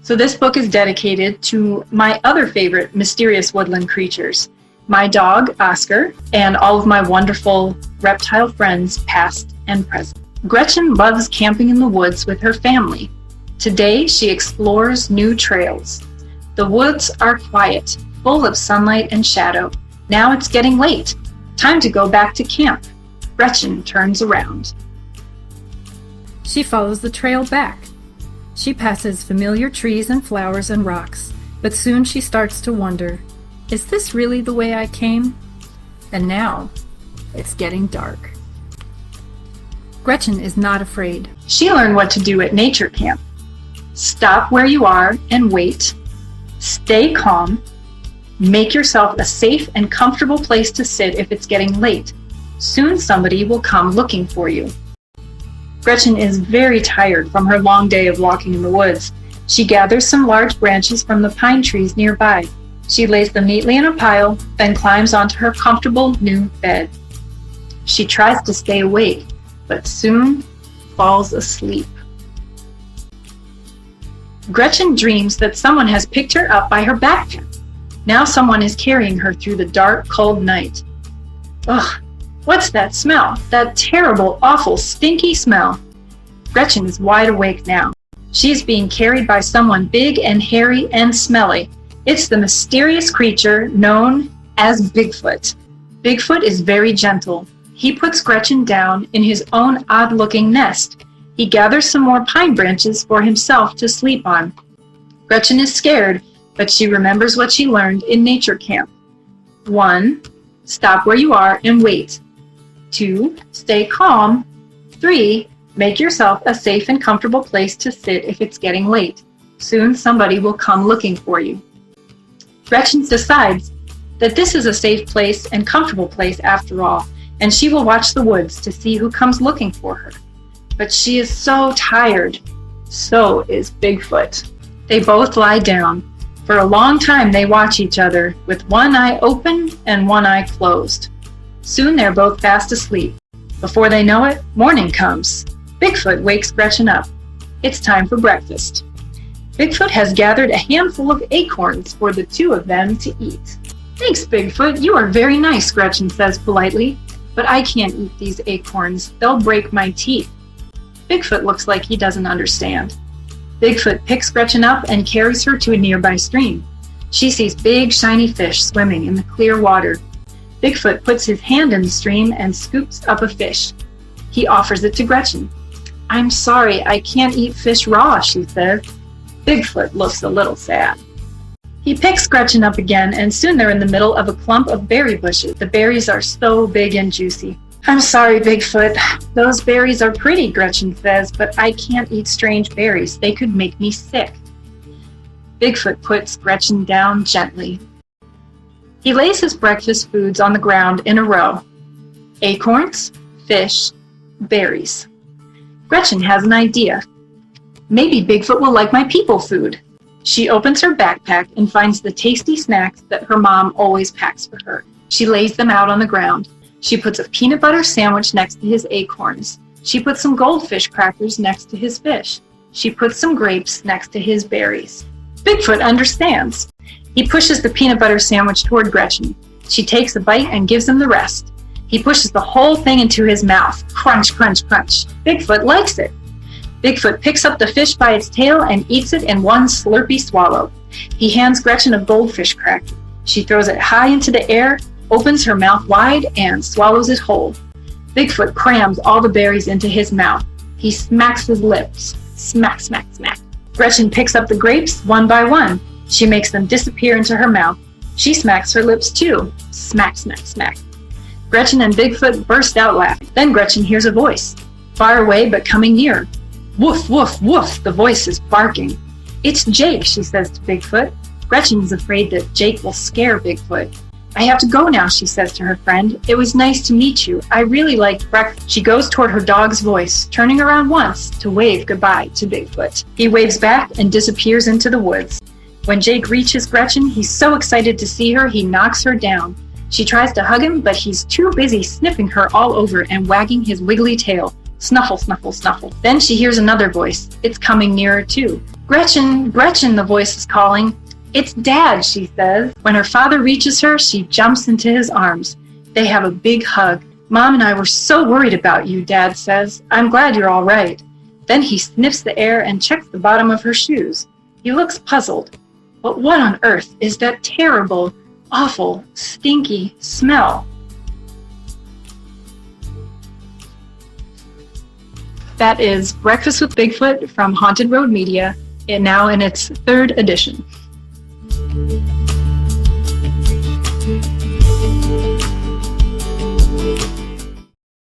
So this book is dedicated to my other favorite mysterious woodland creatures, my dog, Oscar, and all of my wonderful reptile friends, past and present. Gretchen loves camping in the woods with her family. Today, she explores new trails. The woods are quiet, full of sunlight and shadow. Now it's getting late. Time to go back to camp. Gretchen turns around. She follows the trail back. She passes familiar trees and flowers and rocks, but soon she starts to wonder, is this really the way I came? And now, it's getting dark. Gretchen is not afraid. She learned what to do at nature camp. Stop where you are and wait. Stay calm. Make yourself a safe and comfortable place to sit if it's getting late. Soon somebody will come looking for you. Gretchen is very tired from her long day of walking in the woods. She gathers some large branches from the pine trees nearby. She lays them neatly in a pile, then climbs onto her comfortable new bed. She tries to stay awake, but soon falls asleep. Gretchen dreams that someone has picked her up by her backpack. Now someone is carrying her through the dark, cold night. Ugh! What's that smell? That terrible, awful, stinky smell. Gretchen is wide awake now. She is being carried by someone big and hairy and smelly. It's the mysterious creature known as Bigfoot. Bigfoot is very gentle. He puts Gretchen down in his own odd-looking nest. He gathers some more pine branches for himself to sleep on. Gretchen is scared, but she remembers what she learned in nature camp. 1. Stop where you are and wait. 2. Stay calm. 3. Make yourself a safe and comfortable place to sit if it's getting late. Soon somebody will come looking for you. Gretchen decides that this is a safe place and comfortable place after all, and she will watch the woods to see who comes looking for her. But she is so tired. So is Bigfoot. They both lie down. For a long time they watch each other, with one eye open and one eye closed. Soon they're both fast asleep. Before they know it, morning comes. Bigfoot wakes Gretchen up. It's time for breakfast. Bigfoot has gathered a handful of acorns for the two of them to eat. Thanks, Bigfoot. You are very nice, Gretchen says politely. But I can't eat these acorns. They'll break my teeth. Bigfoot looks like he doesn't understand. Bigfoot picks Gretchen up and carries her to a nearby stream. She sees big, shiny fish swimming in the clear water. Bigfoot puts his hand in the stream and scoops up a fish. He offers it to Gretchen. I'm sorry, I can't eat fish raw, she says. Bigfoot looks a little sad. He picks Gretchen up again, and soon they're in the middle of a clump of berry bushes. The berries are so big and juicy. I'm sorry, Bigfoot. Those berries are pretty, Gretchen says, but I can't eat strange berries. They could make me sick. Bigfoot puts Gretchen down gently. He lays his breakfast foods on the ground in a row. Acorns, fish, berries. Gretchen has an idea. Maybe Bigfoot will like my people food. She opens her backpack and finds the tasty snacks that her mom always packs for her. She lays them out on the ground. She puts a peanut butter sandwich next to his acorns. She puts some goldfish crackers next to his fish. She puts some grapes next to his berries. Bigfoot understands. He pushes the peanut butter sandwich toward Gretchen. She takes a bite and gives him the rest. He pushes the whole thing into his mouth. Crunch, crunch, crunch. Bigfoot likes it. Bigfoot picks up the fish by its tail and eats it in one slurpy swallow. He hands Gretchen a goldfish cracker. She throws it high into the air, opens her mouth wide, and swallows it whole. Bigfoot crams all the berries into his mouth. He smacks his lips. Smack, smack, smack. Gretchen picks up the grapes one by one. She makes them disappear into her mouth. She smacks her lips too. Smack, smack, smack. Gretchen and Bigfoot burst out laughing. Then Gretchen hears a voice, far away but coming near. Woof, woof, woof, the voice is barking. It's Jake, she says to Bigfoot. Gretchen is afraid that Jake will scare Bigfoot. I have to go now, she says to her friend. It was nice to meet you. I really liked breakfast. She goes toward her dog's voice, turning around once to wave goodbye to Bigfoot. He waves back and disappears into the woods. When Jake reaches Gretchen, he's so excited to see her, he knocks her down. She tries to hug him, but he's too busy sniffing her all over and wagging his wiggly tail. Snuffle, snuffle, snuffle. Then she hears another voice. It's coming nearer too. Gretchen, Gretchen, the voice is calling. It's Dad, she says. When her father reaches her, she jumps into his arms. They have a big hug. Mom and I were so worried about you, Dad says. I'm glad you're all right. Then he sniffs the air and checks the bottom of her shoes. He looks puzzled. But what on earth is that terrible, awful, stinky smell? That is Breakfast with Bigfoot from Haunted Road Media, and now in its 3rd edition.